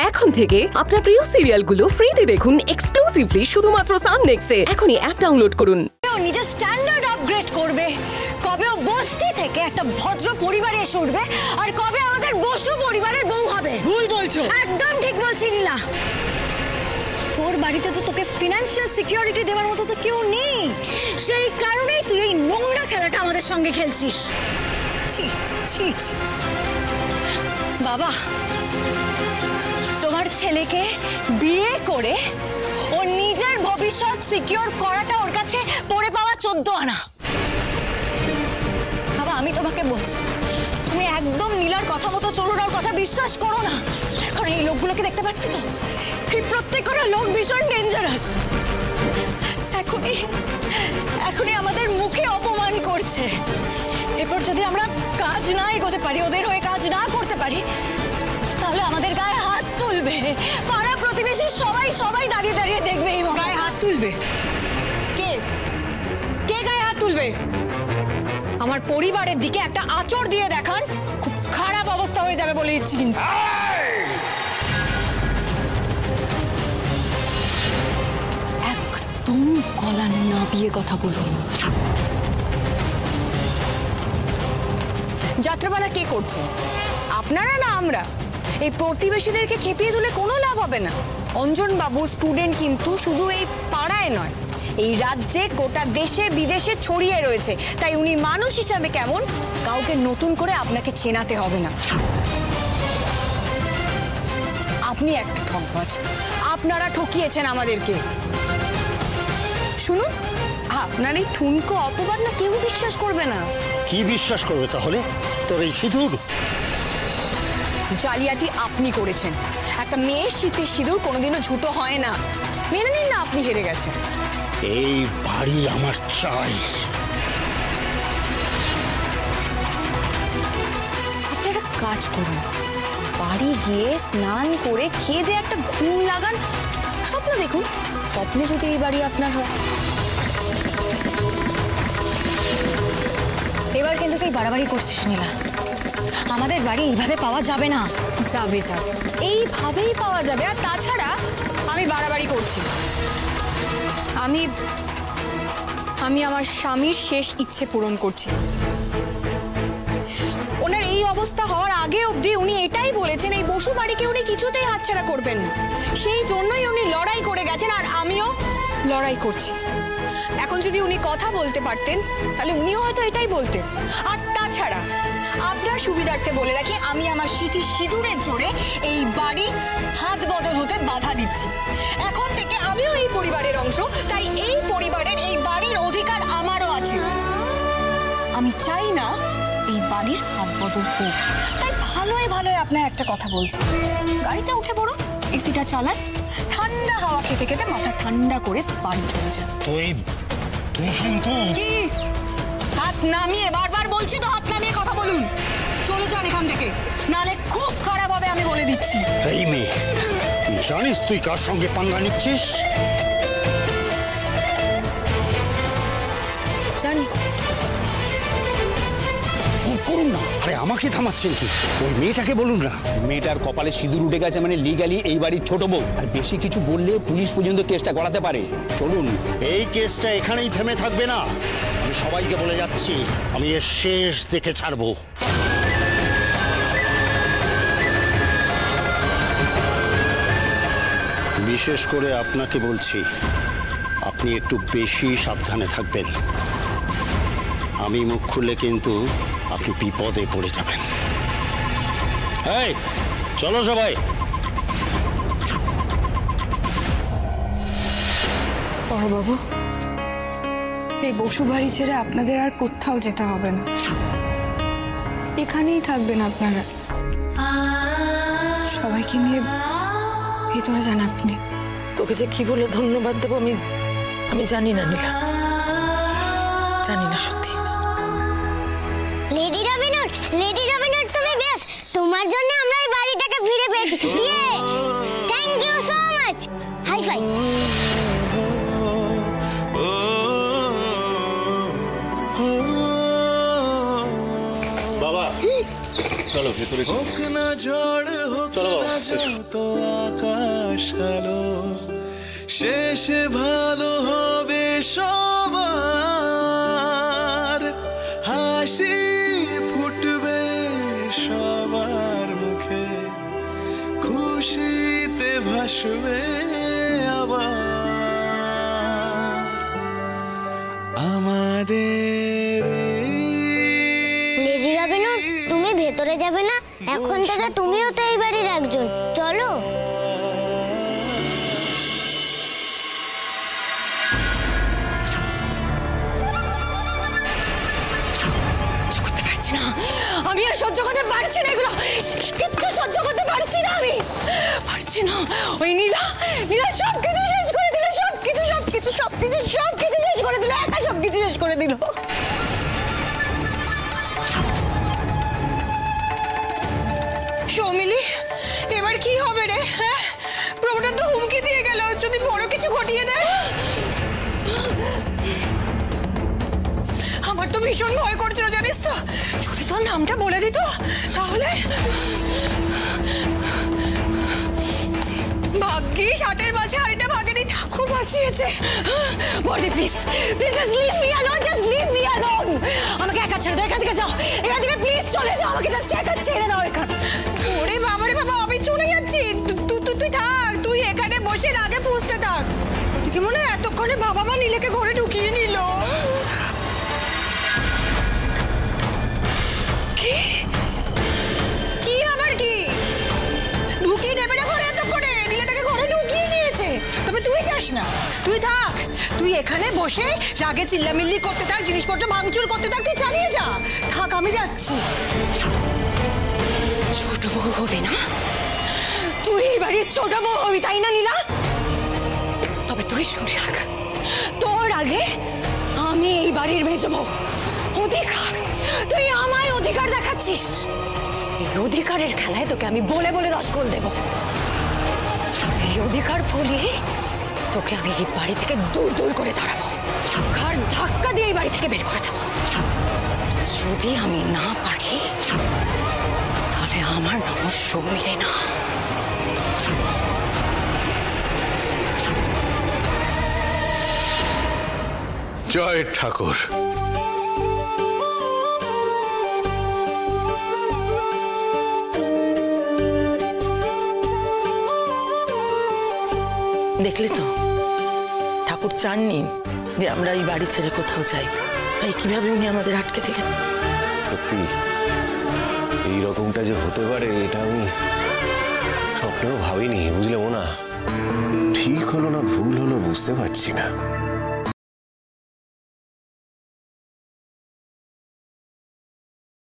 এখন থেকে আপনার প্রিয় সিরিয়ালগুলো ফ্রিতে দেখুন এক্সক্লুসিভলি শুধুমাত্র সান নেক্সটে। এখনই অ্যাপ ডাউনলোড করুন। নিজের স্ট্যান্ডার্ড আপগ্রেড করবে, কবে ও বস্তি থেকে একটা ভদ্র পরিবারে এসে উঠবে, আর কবে আমাদের বসু পরিবারের বউ হবে। ভুল বলছো। একদম ঠিক বলছি নীলা। তোর বাড়িতে তো তোকে ফিনান্সিয়াল সিকিউরিটি দেওয়ার মতো তো কেউ নেই, সেই কারণেই তুই এই নোংরা খেলাটা আমাদের সঙ্গে খেলছিস। ছি ছি ছি। বাবা, তোমার ছেলেকে বিয়ে করে ও নিজের ভবিষ্যৎ সিকিউর করাটা ওর কাছে পড়ে পাওয়া 14 আনা। বাবা, আমি তোমাকে বলছি, তুমি একদম নীলার কথা মতো চলো না, ওর কথা বিশ্বাস করো না। কারণ এই লোকগুলোকে দেখতে পাচ্ছ তো, এই প্রত্যেকটা লোক ভীষণ ডেঞ্জারাস। এখনই আমাদের মুখে অপমান করছে। এরপর যদি আমরা কাজ না এগোতে পারি, ওদের হয়ে কাজ না করতে পারি, তাহলে আমাদের গায়ে হাত তুলবে। পাড়া প্রতিবেশী সবাই দাঁড়িয়ে দাঁড়িয়ে দেখবে। এই গায়ে হাত তুলবে? কে কে গায়ে হাত তুলবে? আমার পরিবারের দিকে একটা আঁচড় দিয়ে দেখান, খুব খারাপ অবস্থা হয়ে যাবে বলে দিচ্ছি। কিন্তু একদম গলা নামিয়ে কথা বলুন। যাত্রাপালা কে করছে, আপনারা না আমরা? এই প্রতিবেশীদেরকে খেপিয়ে তুলে কোনো লাভ হবে না। অঞ্জন বাবু স্টুডেন্ট কিন্তু শুধু এই পাড়ায় নয়, এই রাজ্যে গোটা দেশে বিদেশে ছড়িয়ে রয়েছে। তাই উনি মানুষ হিসাবে কেমন, কাউকে নতুন করে আপনাকে চেনাতে হবে না। আপনি একটা ঠকবাজ, আপনারা ঠকিয়েছেন আমাদেরকে। শুনুন, আপনার এই ঠুনকো অপবাদ না কেউ বিশ্বাস করবে না। কি বিশ্বাস করবে তাহলে? তোর এই সিঁদুর জালিয়াতি আপনি করেছেন। একটা মেয়ের শীতের সিঁদুর কোনোদিনও ঝুটো হয় না। মেনে নিন না আপনি হেরে গেছেন। এই বাড়ি আমার চাই। আপনি একটা কাজ করুন, বাড়ি গিয়ে স্নান করে খেয়ে দিয়ে একটা ঘুম লাগান, স্বপ্ন দেখুন। স্বপ্নে যদি এই বাড়ি আপনার হয়। এবার কিন্তু তুই বাড়াবাড়ি করছিস নীলা। আমাদের বাড়ি এইভাবে পাওয়া যাবে না। যাবে এইভাবেই পাওয়া যাবে। আর তাছাড়া আমি বাড়াবাড়ি করছি। আমি আমার স্বামীর শেষ ইচ্ছে পূরণ করছি। ওনার এই অবস্থা হওয়ার আগে অবধি উনি এটাই বলেছেন, এই বসু বাড়িকে উনি কিছুতেই হাতছাড়া করবেন না। সেই জন্যই উনি লড়াই করে গেছেন, আর আমিও লড়াই করছি। এখন যদি উনি কথা বলতে পারতেন তাহলে উনিও হয়তো এটাই বলতেন। আর তাছাড়া আপনার সুবিধার্থে বলে রাখি, আমি আমার স্মৃতির সিঁদুরের জোরে এই বাড়ি হাত বদল হতে বাধা দিচ্ছি। এখন থেকে আমিও এই পরিবারের অংশ, তাই এই পরিবারের এই বাড়ির অধিকার আমারও আছে। আমি চাই না এই বাড়ির হাত বদল হোক। তাই ভালোই আপনার একটা কথা বলছি, গাড়িতে উঠে পড়ো, এসিটা চালান, ঠান্ডা হাওয়া খেতে খেতে মাথা ঠান্ডা করে বাড়ি চলে যান। তুই কিন্তু কি হাত নামিয়ে, বারবার বলছি তো হাত নামিয়ে কথা বলুন। চলে যান এখান থেকে, নালে খুব খারাপ হবে আমি বলে দিচ্ছি। এই মেয়ে, জানিস তুই কার সঙ্গে পাঙ্গা নিচ্ছিস? জানি। করুন না। আরে আমাকে থামাচ্ছেন কি? ওই মেয়েটাকে বলুন না। মেয়েটার কপালে সিঁদুর উঠে গেছে মানে লিগালি এই বাড়ির ছোট বউ। আর বেশি কিছু বললে পুলিশ পর্যন্ত কেসটা গড়াতে পারে। চলুন। এই কেসটা এখানেই থেমে থাকবে না। আমি সবাইকে বলে যাচ্ছি, আমি এর শেষ দেখে ছাড়বো। বিশেষ করে আপনাকে বলছি, আপনি একটু বেশি সাবধানে থাকবেন। আমি মুখ খুললে কিন্তু আপনি বিপদে পড়ে যাবেন। এই চলো সবাই। বড়বাবু, এই বসু বাড়ি ছেড়ে আপনাদের আর কোথাও যেতে হবে না, এখানেই থাকবেন আপনারা। সবাইকে নিয়ে ভেতরে যান আপনি। তোকে যে কি বলে ধন্যবাদ দেবো আমি জানি না নীলা, জানি না সত্যি। লেডি রবিনহুড তুমি বেশ, তোমার জন্য আমরা এই বাড়িটাকে ফিরে পেয়েছি। ইয়ে, thank you so much. High five. বাবা চলো ভেতরে হোক না ঝড় হোক না যত আকাশ কালো শেষে ভালো হবে সবার হাসি ফুটবে সবার মুখে খুশিতে ভাসবে আবার আমাদের লেডি রবিন, তুমি ভেতরে যাবে না? এখন থেকে তুমিও তো এই বাড়ির একজন, চলো। করতে পারছি না, আমি আর সহ্য করতে পারছি না, এগুলো কিচ্ছু সহ্য করতে পারছি না, আমি পারছি না। ওই নীলা সবকিছু শেষ করে দিল, সবকিছু শেষ করে দিল, একা সবকিছু শেষ করে দিল। সৌমিলি, এবার কি হবে রে? হ্যাঁ, প্রভুটা তো হুমকি দিয়ে গেল যদি বড় কিছু ঘটিয়ে দেয়। আমার তো ভীষণ ভয় করছিল, জানিস তো। যদি তোর নামটা বলে দিত তাহলে। ভাগ্যিস হাটের মাঝে হাড়িটা ভাগেনি, ঠাকুর বাঁচিয়েছে। বর্দি please leave me alone, just leave me alone. আমাকে একা ছেড়ে দাও, এখান থেকে যাও, এখান থেকে প্লিজ চলে যাও, আমাকে জাস্ট একা ছেড়ে দাও এখান। ওরে বাবা রে বাবা, আমি চলে যাচ্ছি, তুই থাক, তুই এখানে বসে আগে পুষতে থাক। ওদিকে মনে হয় এতক্ষণে বাবা মা নীলেকে ঘরে ঢুকিয়ে নিল। কি আবার কি ঢুকিয়ে নেবে না ঘরে? এতক্ষণে নীলেটাকে ঘরে ঢুকিয়ে নিয়েছে। তবে তুই যাস না, তুই থাক, তুই এখানে বসে রাগে চিল্লামিল্লি করতে থাক, জিনিসপত্র ভাঙচুর করতে থাক, তুই চালিয়ে যা। থাক, আমি যাচ্ছি। ছোট বউ হবি না তুই? এই বাড়ির ছোট বউ হবি, তাই না নীলা? তবে তুই শুনে রাখ, তোর আগে আমি এই বাড়ির মেজ বউ। অধিকার, তুই আমায় অধিকার দেখাচ্ছিস। এই অধিকারের খেলায় তোকে আমি বলে বলে 10 গোল দেব। এই অধিকার ফলিয়ে তোকে আমি এই বাড়ি থেকে দূর দূর করে তাড়াবো, ঘাড় ধাক্কা দিয়ে এই বাড়ি থেকে বের করে দেবো। যদি আমি না পারি তাহলে আমার নাম সৌমিলি না। জয় ঠাকুর। দেখলে তো, ঠাকুর চাননি যে আমরা এই বাড়ি ছেড়ে কোথাও যাই, তাই কিভাবে উনি আমাদের আটকে দিলেন। সত্যি এই রকমটা যে হতে পারে এটা আমি স্বপ্নেও ভাবিনি, বুঝলে মোনা। ঠিক হলো না ভুল হলো বুঝতে পারছি না।